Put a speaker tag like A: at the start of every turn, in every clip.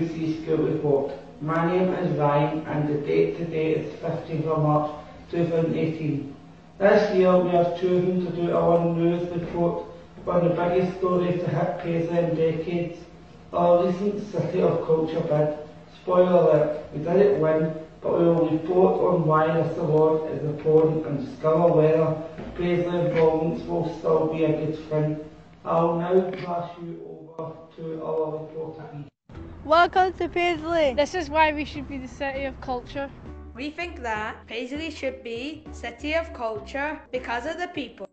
A: BBC School Report. My name is Ryan and the date today is 15th of March 2018. This year we have chosen to do our news report on the biggest stories to hit Paisley in decades. Our recent City of Culture bid. Spoiler alert, we didn't win, but we will report on why this award is important and discover whether Paisley involvement will still be a good thing. I'll now pass you over to our reporter.
B: Welcome to Paisley. This is why we should be the City of Culture.
C: We think that Paisley should be City of Culture because of the people.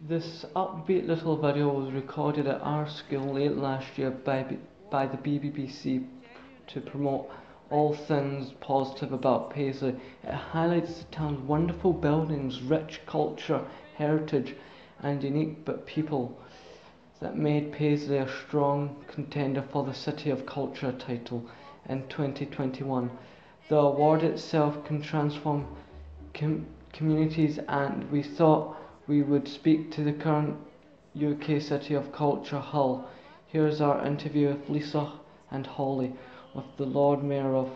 D: This upbeat little video was recorded at our school late last year by the BBC to promote all things positive about Paisley. It highlights the town's wonderful buildings, rich culture, heritage and unique people that made Paisley a strong contender for the City of Culture title in 2021. The award itself can transform communities, and we thought we would speak to the current UK City of Culture, Hull. Here's our interview with Lisa and Holly with the Lord Mayor of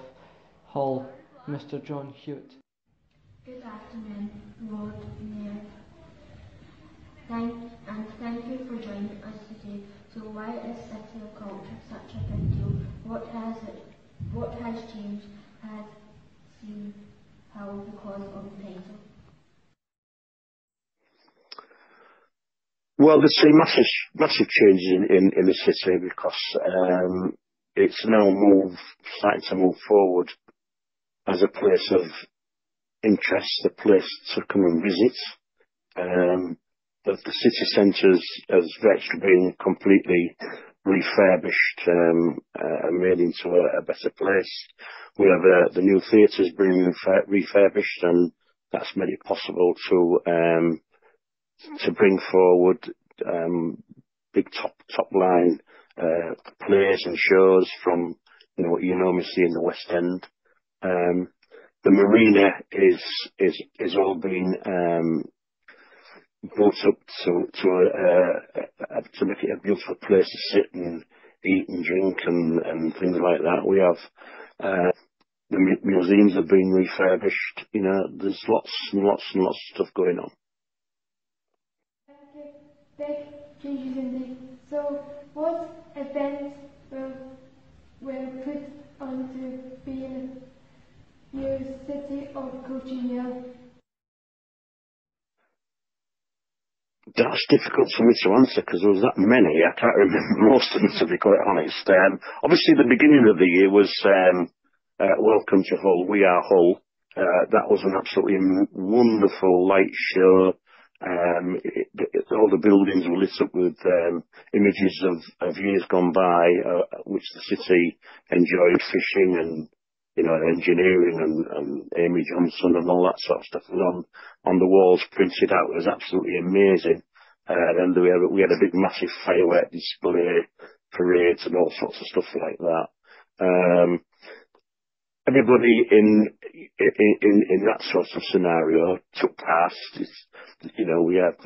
D: Hull, Mr. John Hewitt.
E: Good afternoon, Lord Mayor. Thank you for joining us today. So why is City of Culture such a big deal? What has changed? Has seen Hull because of Paisley?
F: Well, there's been massive changes in the city because it's now starting to move forward as a place of interest, a place to come and visit. The city centre has virtually been completely refurbished and made into a better place. We have the new theatre's been refurbished, and that's made it possible to bring forward big top line plays and shows from what you normally see in the West End. The marina is all been brought up to make it a beautiful place to sit and eat and drink and things like that. We have the museums have been refurbished. There's lots and lots of stuff going on.
G: Big changes indeed. So, what events were put onto being your City of Culture year?
F: That's difficult for me to answer because there was that many. I can't remember most of them, to be quite honest. Obviously, the beginning of the year was Welcome to Hull. We Are Hull. That was an absolutely wonderful light show. All the buildings were lit up with images of years gone by, which the city enjoyed, fishing and engineering and Amy Johnson and all that sort of stuff was on the walls printed out. It was absolutely amazing. And we had a big massive firework display, parades and all sorts of stuff like that. Everybody in that sort of scenario took part. We have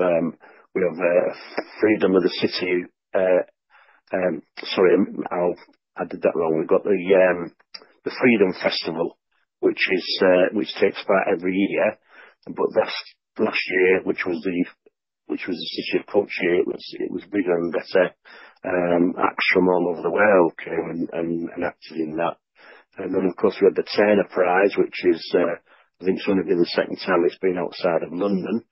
F: freedom of the city. Sorry, I did that wrong. We've got the Freedom Festival, which takes part every year. But last year, which was the City of Culture, it was bigger and better. Acts from all over the world came and acted in that. And then, of course, we had the Turner Prize, which is, I think it's only been the second time it's been outside of London,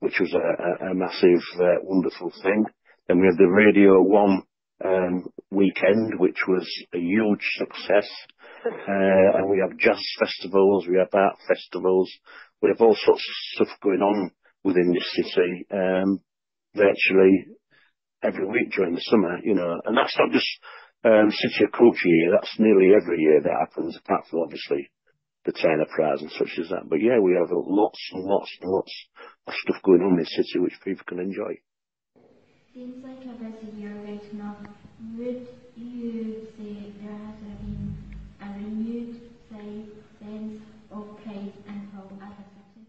F: which was a massive, wonderful thing. Then we had the Radio 1 weekend, which was a huge success. And we have jazz festivals, we have art festivals, we have all sorts of stuff going on within this city, virtually every week during the summer, and that's not just City of Culture year, that's nearly every year that happens, apart from obviously the Turner Prize and such as that. But yeah, we have lots and lots and lots of stuff going on in this city which people can enjoy.
E: Seems like a busy year right now. Would you say there has been a renewed sense of pride in Hull as a city?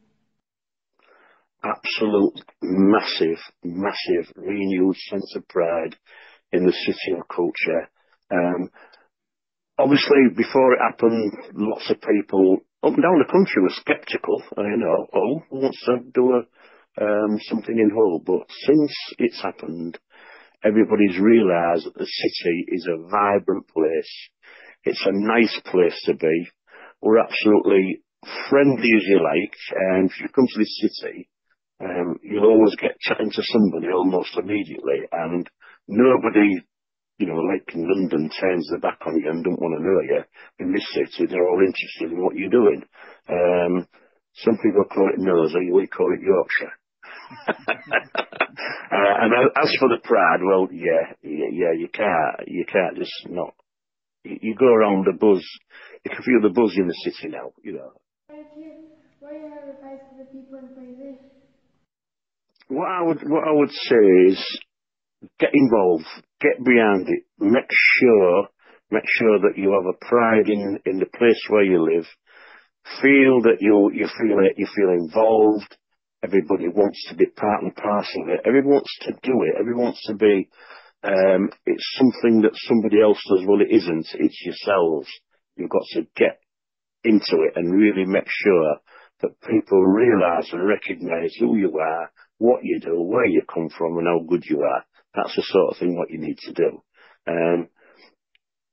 F: Absolute massive renewed sense of pride in the City of Culture. obviously, before it happened, lots of people up and down the country were sceptical. Who wants to do something in Hull? But since it's happened, everybody's realised that the city is a vibrant place. It's a nice place to be. We're absolutely friendly as you like, and if you come to this city, you'll always get chatting to somebody almost immediately, and nobody, like in London, turns their back on you and don't want to know you. In this city, they're all interested in what you're doing. Some people call it nosy, we call it Yorkshire. And as for the pride, well, you can't just not. You go around the buzz, you can feel the buzz in the city now,
G: What do you have advice for the people in Paisley?
F: What I would say is get involved, get behind it, make sure that you have a pride in the place where you live. Feel that you feel involved. Everybody wants to be part and parcel of it. Everyone wants to do it. Everyone wants to be. It's something that somebody else does. Well, it isn't. It's yourselves. You've got to get into it and really make sure that people realise and recognise who you are, what you do, where you come from, and how good you are. That's the sort of thing what you need to do. And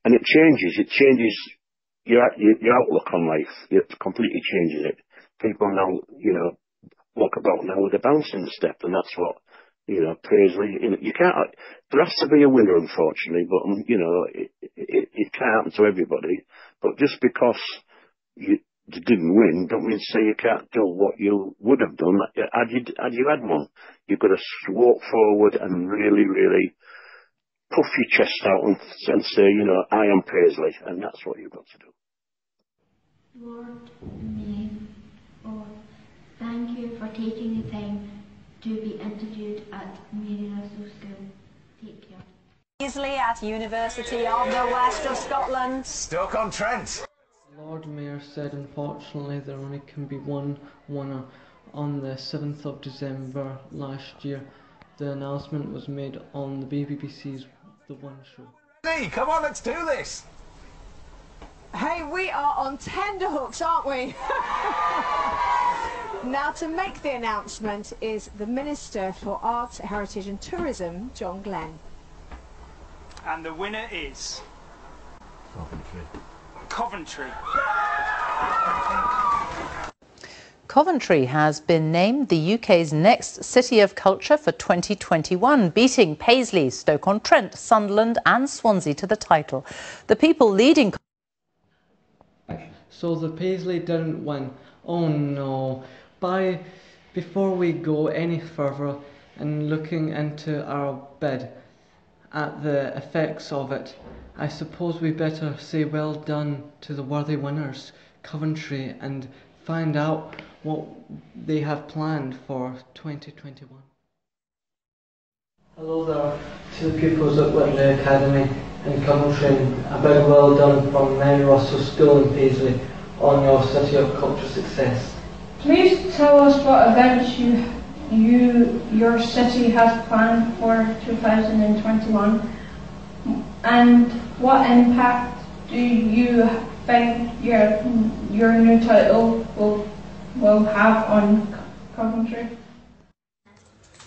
F: it changes. It changes your outlook on life. It completely changes it. People now, walk about now with a bouncing step, and that's what, Paisley, you can't, there has to be a winner, unfortunately, but, it can't happen to everybody. But just because you didn't win, don't mean to say you can't do what you would have done had you had one. You've got to walk forward and really, really puff your chest out and say, I am Paisley, and that's what you've got to do.
E: Lord Mayor, thank you for taking the time to be interviewed at Mary Russell School. Take care.
H: Paisley at University of the West of Scotland.
I: Stoke-on-Trent.
D: Lord Mayor said unfortunately there only can be one winner. On the 7th of December last year, the announcement was made on the BBBC's The One Show.
I: Hey, come on, let's do this.
H: Hey, we are on tenterhooks, aren't we? Now, to make the announcement is the Minister for Arts, Heritage and Tourism, John Glenn.
J: And the winner is... Coventry.
K: Coventry has been named the UK's next City of Culture for 2021, beating Paisley, Stoke-on-Trent, Sunderland and Swansea to the title. The people leading...
D: So the Paisley didn't win. Oh no. Before we go any further and looking into our bid at the effects of it, I suppose we better say well done to the worthy winners, Coventry, and find out what they have planned for 2021. Hello there to the pupils at Whitley Academy in Coventry. A big well done from Mary Russell School in Paisley on your City of Culture success.
B: Please tell us what events your city has planned for 2021, and what impact do you think your new title will have on Coventry?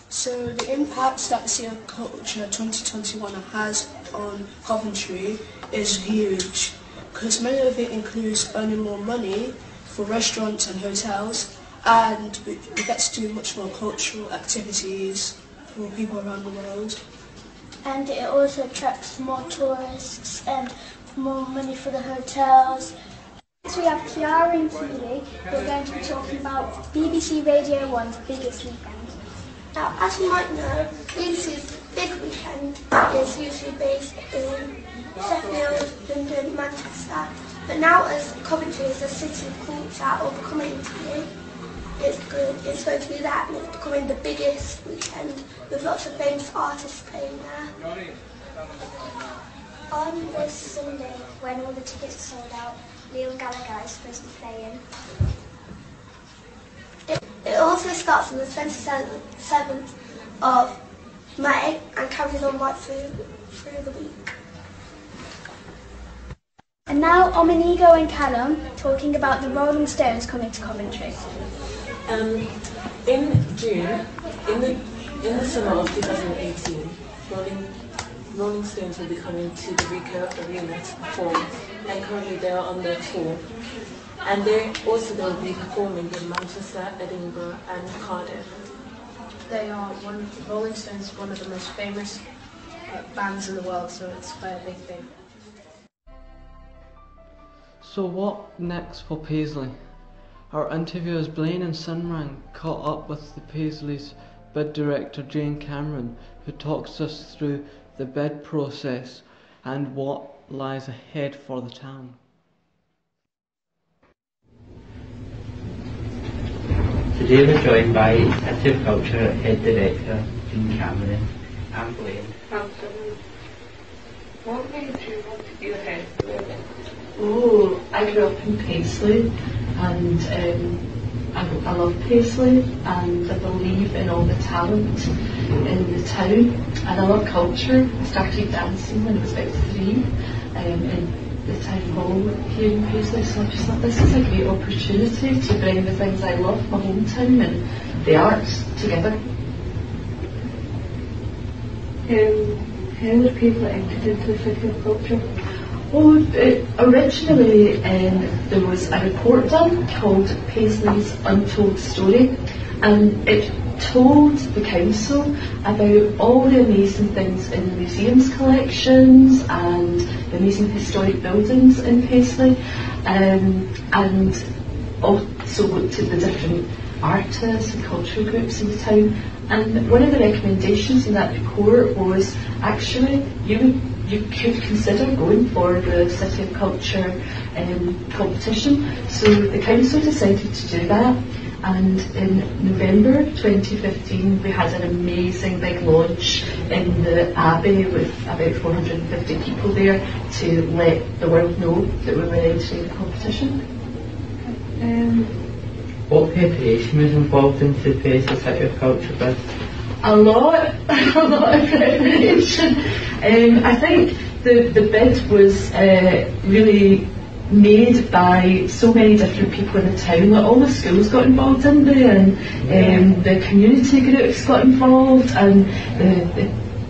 L: So the impact that the City of Culture 2021 has on Coventry is huge, because many of it includes earning more money for restaurants and hotels, and we get to do much more cultural activities for people around the world.
M: And it also attracts more tourists and more money for the hotels. So we have PR and TV. We're going to be talking about BBC Radio 1's biggest weekend. Now, as you might know, BBC's big weekend is usually based in Sheffield, London, Manchester. But now, as Coventry is a city of culture or becoming to be, it's going to be that, and it's becoming the biggest weekend with lots of famous artists playing there.
N: On this Sunday, when all the tickets are sold out, Liam Gallagher is supposed to be playing.
M: It also starts on the 27th of May and carries on right through the week. And now Ominigo and Callum talking about the Rolling Stones coming to Coventry.
O: In June, in the summer of 2018, Rolling Stones will be coming to the Ricoh Arena to perform, and currently they are on their tour. And they will be performing in Manchester, Edinburgh and Cardiff.
L: Rolling Stones is one of the most famous bands in the world, so it's quite a big thing.
D: So what next for Paisley? Our interviewers Blaine and Sunrang caught up with the Paisley's bid director Jane Cameron, who talks us through the bid process and what lies ahead for the town.
P: Today we're joined by City of Culture Head Director Jane Cameron and Blaine.
Q: What made you want to be the head director?
R: Oh, I grew up in Paisley and I love Paisley and I believe in all the talent in the town and I love culture. I started dancing when I was about 3 in the town hall here in Paisley, so I just thought this is a great opportunity to bring the things I love, my hometown and the arts together.
Q: How were people entered into the City of Culture?
R: Oh, originally there was a report done called Paisley's Untold Story, and it told the council about all the amazing things in the museum's collections and the amazing historic buildings in Paisley, and also looked at the different artists and cultural groups in the town. And one of the recommendations in that report was actually you could consider going for the City of Culture competition. So the council decided to do that, and in November 2015 we had an amazing big launch in the Abbey with about 450 people there to let the world know that we were entering the competition.
P: What preparation was involved in the Paisley City of Culture bid?
R: A lot of preparation. I think the bid was really made by so many different people in the town. Like all the schools got involved in there, and the community groups got involved, and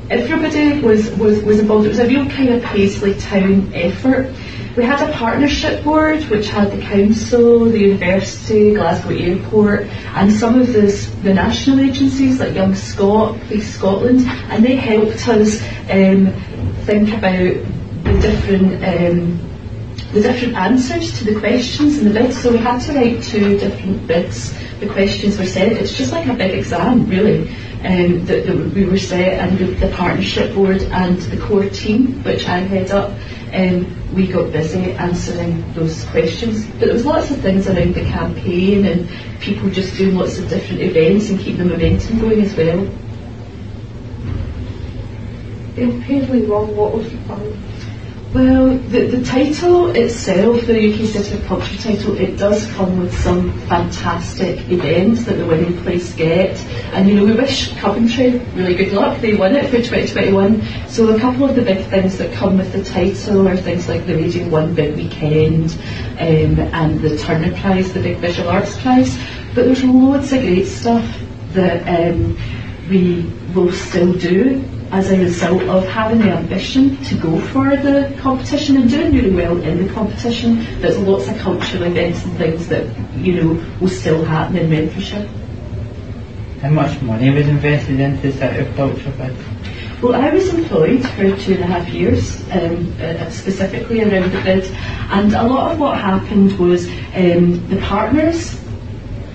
R: everybody was involved. It was a real kind of Paisley town effort. We had a partnership board which had the council, the university, Glasgow Airport and some of the national agencies like Young Scot, Place Scotland, and they helped us think about the different answers to the questions in the bid. So we had to write 2 different bids. The questions were set. It's just like a big exam really, that we were set, and the partnership board and the core team, which I head up, we got busy answering those questions. But there was lots of things around the campaign and people just doing lots of different events and keep the momentum going as well.
Q: If Paisley won, what was the fun?
R: Well, the title itself, the UK City of Culture title, it does come with some fantastic events that the winning place get. And you know, we wish Coventry really good luck. They won it for 2021. So a couple of the big things that come with the title are things like the Radio 1 Big Weekend and the Turner Prize, the big visual arts prize. But there's loads of great stuff that we will still do as a result of having the ambition to go for the competition and doing really well in the competition. There's lots of cultural events and things that, you know, will still happen in Renfrewshire.
P: How much money was invested into the City of Culture bid?
R: Well, I was employed for 2.5 years, specifically around the bid, and a lot of what happened was the partners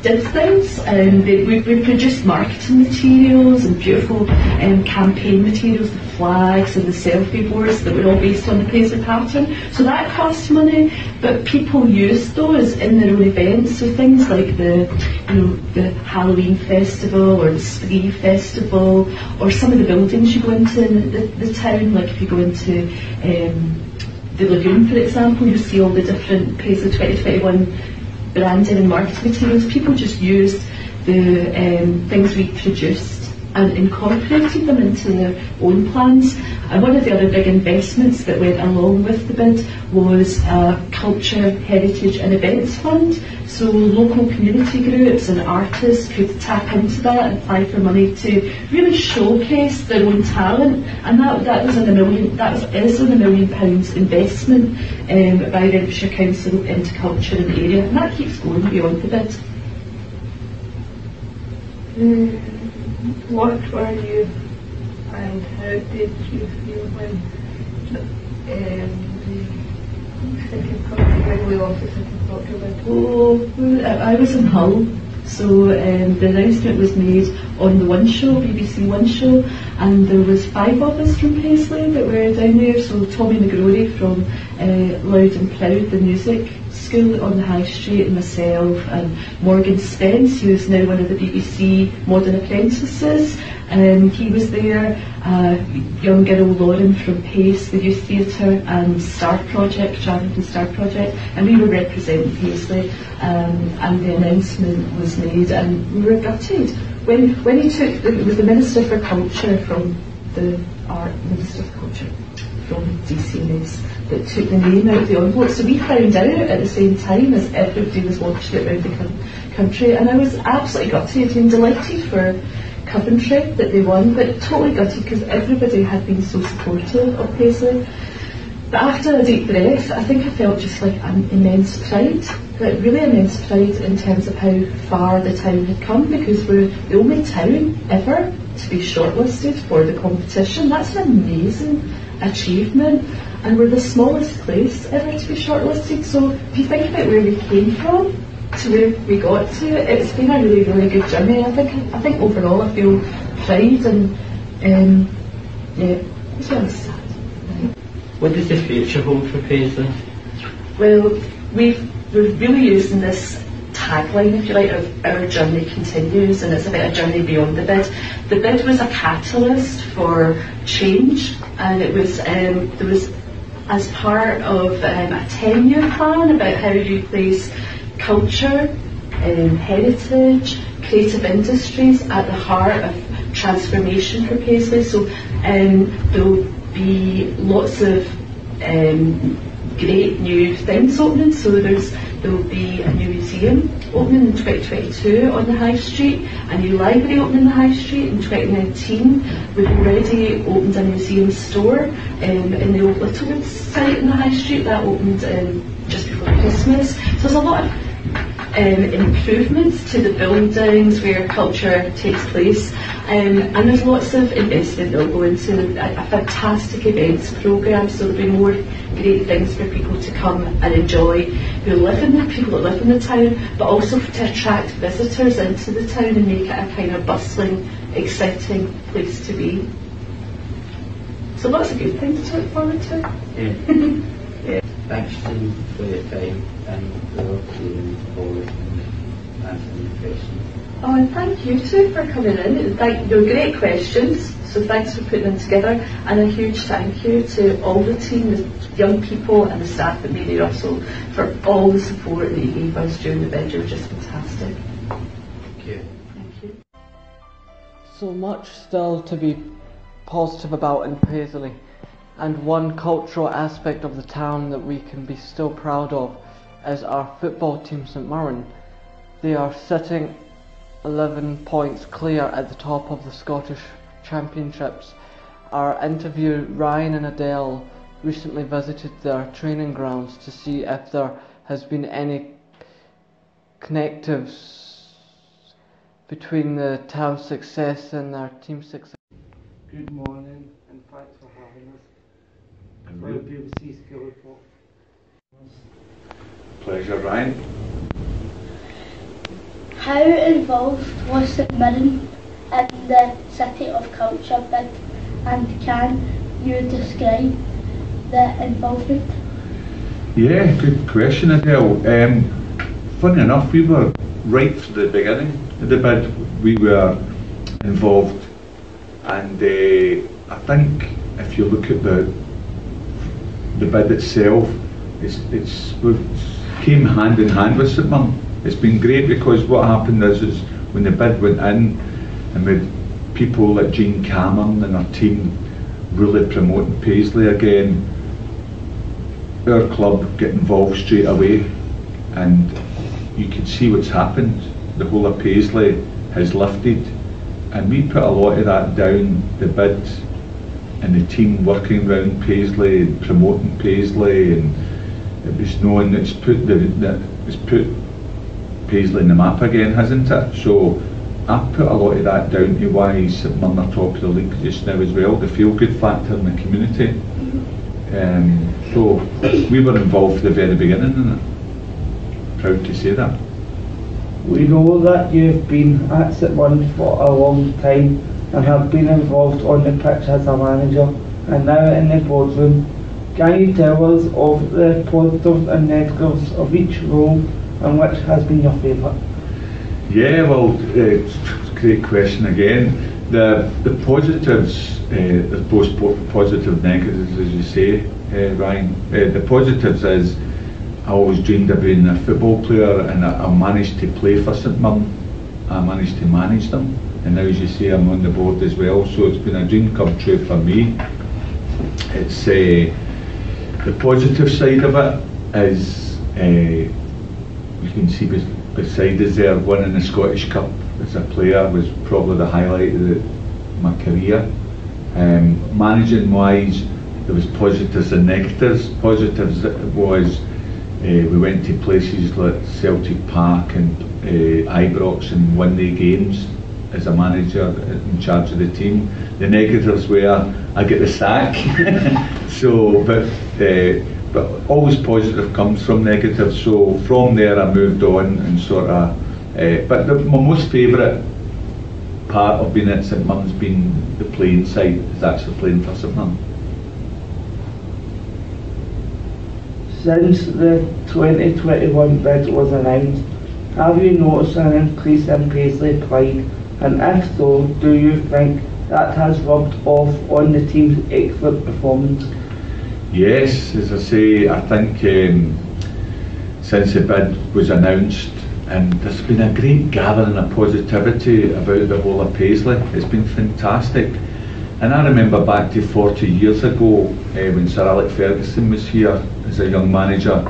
R: did things. We produced marketing materials and beautiful campaign materials, the flags and the selfie boards that were all based on the Paisley pattern. So that cost money, but people used those in their own events. So things like the Halloween festival or the Spree festival, or some of the buildings you go into in the town. Like if you go into the Lagoon, for example, you see all the different Paisley 2021 branding and marketing materials. People just used the things we produced and incorporated them into their own plans. And one of the other big investments that went along with the bid was a culture, heritage and events fund. So local community groups and artists could tap into that and apply for money to really showcase their own talent. And that is an £1 million investment by Renfrewshire Council into culture in the area, and that keeps going beyond the bid.
Q: What were you and how did you feel when the City of Culture, Wrigley office City of Culture went?
R: Oh, I was in Hull, so the announcement was made on the One Show, BBC One Show, and there was 5 of us from Paisley that were down there. So Tommy McGrory from Loud and Proud, the music school on the High Street, and myself, and Morgan Spence, who is now one of the BBC Modern Apprentices. He was there, young girl Lauren from PACE, the Youth Theatre, and Star Project, Charlton Star Project, and we were representing Paisley, and the announcement was made, and we were gutted. When he took, it was the Minister for Culture from the Minister for Culture from DCMS that took the name out of the envelope, so we found out at the same time as everybody was watching it around the country, and I was absolutely gutted and delighted for Coventry that they won, but totally gutted because everybody had been so supportive of Paisley. But after a deep breath, I think I felt just like an immense pride, like really immense pride in terms of how far the town had come, because we're the only town ever to be shortlisted for the competition. That's an amazing achievement, and we're the smallest place ever to be shortlisted. So if you think about where we came from to where we got to, it's been a really, really good journey. I think overall I feel pride, and yeah, it's really sad.
P: What does the future hold for Paisley?
R: Well, we're really using this tagline, if you like, of our journey continues, and it's about a journey beyond the bid. The bid was a catalyst for change, and it was there was, as part of a 10-year plan about how you place culture, heritage, creative industries at the heart of transformation for Paisley. So there'll be lots of great new things opening. So there'll be a new museum opening in 2022 on the High Street, a new library opening on the High Street in 2019. We've already opened a museum store in the old Littlewood site on the High Street. That opened just before Christmas. So there's a lot of improvements to the buildings where culture takes place, and there's lots of investment that will go into a fantastic events programme, so there'll be more great things for people to come and enjoy who live in the people that live in the town, but also to attract visitors into the town and make it a kind of bustling, exciting place to be. So lots of good things to look forward to.
P: Yeah. Yeah. Thanks for your time and for looking forward and answering the questions.
R: Oh, and thank you too for coming in. They were great questions, so thanks for putting them together, and a huge thank you to all the team, the young people and the staff at Mary Russell for all the support that you gave us during the bid. You were just fantastic.
P: Thank you.
R: Thank you.
D: So much still to be positive about in Paisley, and one cultural aspect of the town that we can be still proud of is our football team, St Mirren. They are sitting 11 points clear at the top of the Scottish Championships. Our interview, Ryan and Adele, recently visited their training grounds to see if there has been any connectives between the town's success and their team's success.
A: Good morning, and thanks for having us for the BBC Skill Report.
I: Pleasure, Ryan.
M: How involved was St Mirren in the City of Culture bid, and can you describe the involvement?
S: Yeah, good question, Adele. Funny enough, we were right from the beginning of the bid. We were involved, and I think if you look at the bid itself, we came hand in hand with St Mirren. It's been great because what happened is when the bid went in and we people like Jean Cameron and her team really promoting Paisley again. Our club get involved straight away, and you can see what's happened. The whole of Paisley has lifted, and we put a lot of that down, the bid and the team working around Paisley and promoting Paisley, and it was known that it's put Paisley in the map again, hasn't it? So I put a lot of that down to why St Mirren are top of the league just now as well, the feel-good factor in the community. So we were involved from the very beginning in it. Proud to say that.
A: We know that you've been at St Mirren for a long time and have been involved on the pitch as a manager and now in the boardroom. Can you tell us of the positives and negatives of each role and which has been your favourite?
S: Yeah, well, it's a great question again. The positives, there's both positive negatives, as you say, Ryan. The positives is I always dreamed of being a football player, and I managed to play for St Mirren. I managed to manage them, and now, as you say, I'm on the board as well, so it's been a dream come true for me. It's the positive side of it is you can see beside us there, winning the Scottish Cup as a player was probably the highlight of my career. Managing wise, there was positives and negatives. Positives was we went to places like Celtic Park and Ibrox and won the games as a manager in charge of the team. The negatives were I get the sack. So, but always positive comes from negative. So from there I moved on and sort of. But my most favourite part of being at St Mirren's been the playing side, is actually playing for St Mirren.
A: Since the 2021 bid was announced, have you noticed an increase in Paisley pride, and if so, do you think that has rubbed off on the team's excellent performance?
S: Yes, as I say, I think since the bid was announced, and there's been a great gathering of positivity about the whole of Paisley. It's been fantastic. And I remember back to 40 years ago when Sir Alex Ferguson was here as a young manager,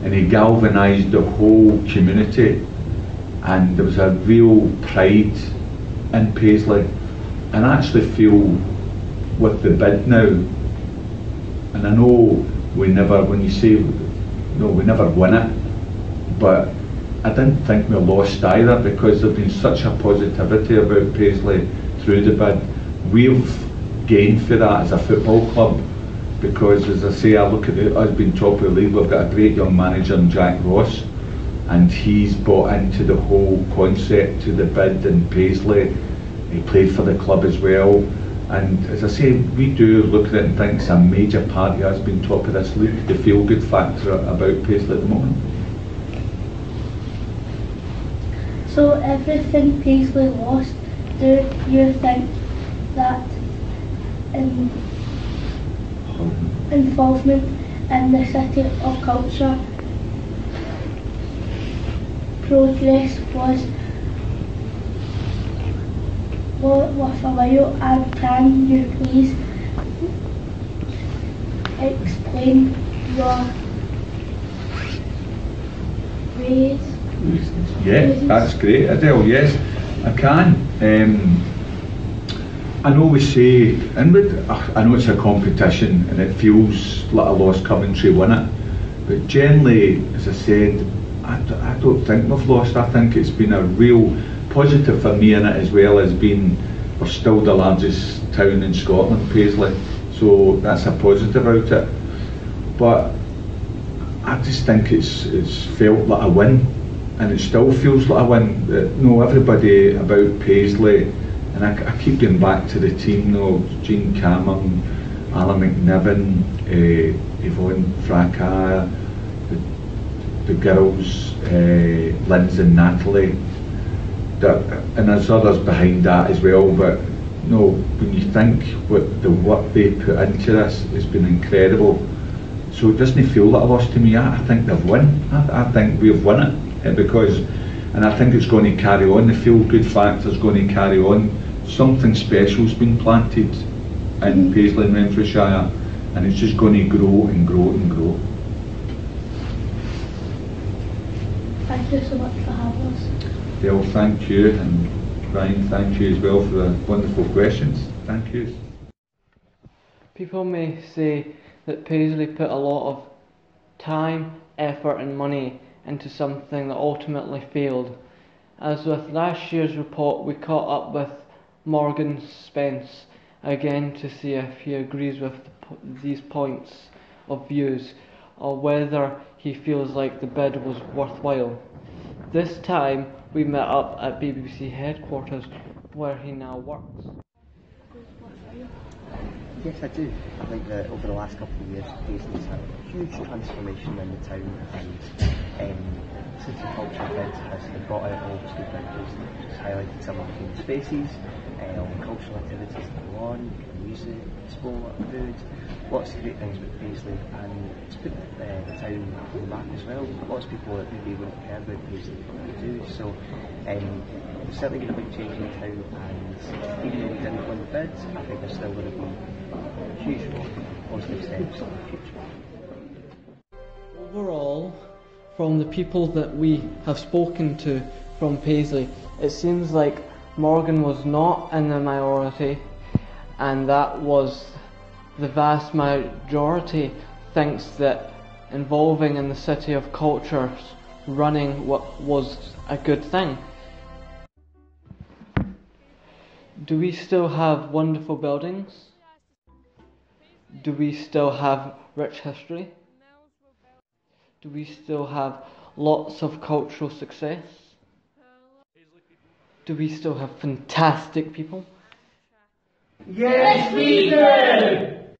S: and he galvanised the whole community, and there was a real pride in Paisley. And I actually feel with the bid now, and I know we never, when you say, no, we never win it, but I didn't think we lost either, because there's been such a positivity about Paisley through the bid. We've gained for that as a football club, because as I say, I look at us being top of the league, we've got a great young manager in Jack Ross, and he's bought into the whole concept to the bid in Paisley. He played for the club as well, and as I say, we do look at it and think it's a major part of us being top of this league, the feel-good factor about Paisley at the moment.
M: So everything Paisley lost, do you think that involvement in the City of Culture progress was worth a while, and can you please explain your ways?
S: Yeah, that's great, Adele. Yes, I can. I know we say, and I know it's a competition and it feels like a lost Coventry win it, but generally, as I said, I don't think we've lost. I think it's been a real positive for me in it, as well as being, we're still the largest town in Scotland, Paisley, so that's a positive out it. But I just think it's felt like a win, and it still feels like a win. No, everybody about Paisley, and I keep going back to the team though, Jean Cameron, Alan McNiven, Yvonne Fracas, the girls, Lindsay and Natalie, and there's others behind that as well, but no, when you think what the work they put into this has been incredible. So it doesn't feel like a loss to me. I think they've won. I think we've won it, because, and I think it's going to carry on. The feel-good factor is going to carry on something special's been planted in Paisley and Renfrewshire, and it's just going to grow and grow and grow.
G: Thank you so much for having us.
S: Well, thank you, and Ryan, thank you as well for the wonderful questions. Thank you.
D: People may say that Paisley put a lot of time, effort and money into something that ultimately failed. As with last year's report, we caught up with Morgan Spence again to see if he agrees with these points of views, or whether he feels like the bid was worthwhile. This time we met up at BBC headquarters, where he now works.
T: Yes, I do. I think that over the last couple of years, Paisley's had a huge transformation in the town, and City Culture Bid has brought out all the street vendors, just highlighted some of the famous spaces, all the cultural activities that go on, music, sport, food, lots of great things with Paisley, and it's put the town on the map as well. Lots of people that maybe wouldn't care about Paisley, but they do, so it's certainly been a big change in the town, and even though we didn't win the bids, I think there's still going to be huge positive steps in the future.
D: Overall, from the people that we have spoken to from Paisley, it seems like Morgan was not in the minority, and that was the vast majority thinks that involving in the City of Culture's running was a good thing. Do we still have wonderful buildings? Do we still have rich history? Do we still have lots of cultural success? Do we still have fantastic people?
A: Yes, we do!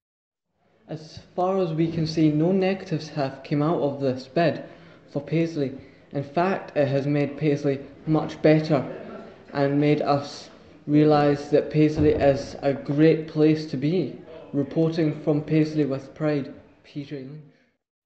D: As far as we can see, no negatives have come out of this bid for Paisley. In fact, it has made Paisley much better and made us realise that Paisley is a great place to be. Reporting from Paisley with pride, Peter Lynch.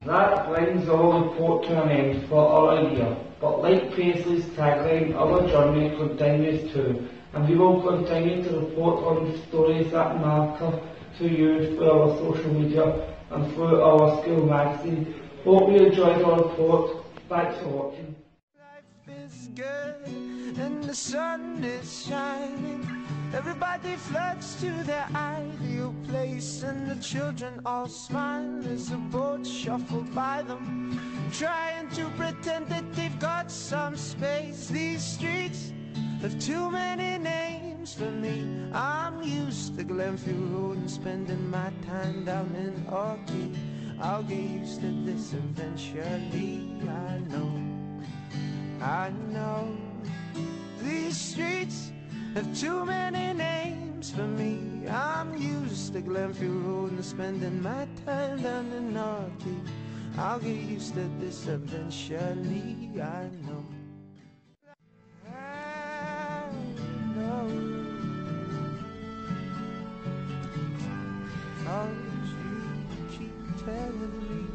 A: That brings our report to an end for our year, but like Paisley's tagline, our journey continues too, and we will continue to report on the stories that matter to you through our social media and through our school magazine. Hope you enjoyed our report. Thanks for watching.
U: Life is good and the sun is shining. Everybody floods to their ideal place, and the children all smile as the boats shuffle by them, trying to pretend that they've got some space. These streets have too many names for me. I'm used to Glenfield Road and spending my time down in Orkney. I'll get used to this eventually, I know. These streets have too many names for me. I'm used to Glenfield Road and spending my time down in Orkney. I'll get used to this eventually, I know. Oh, you keep telling me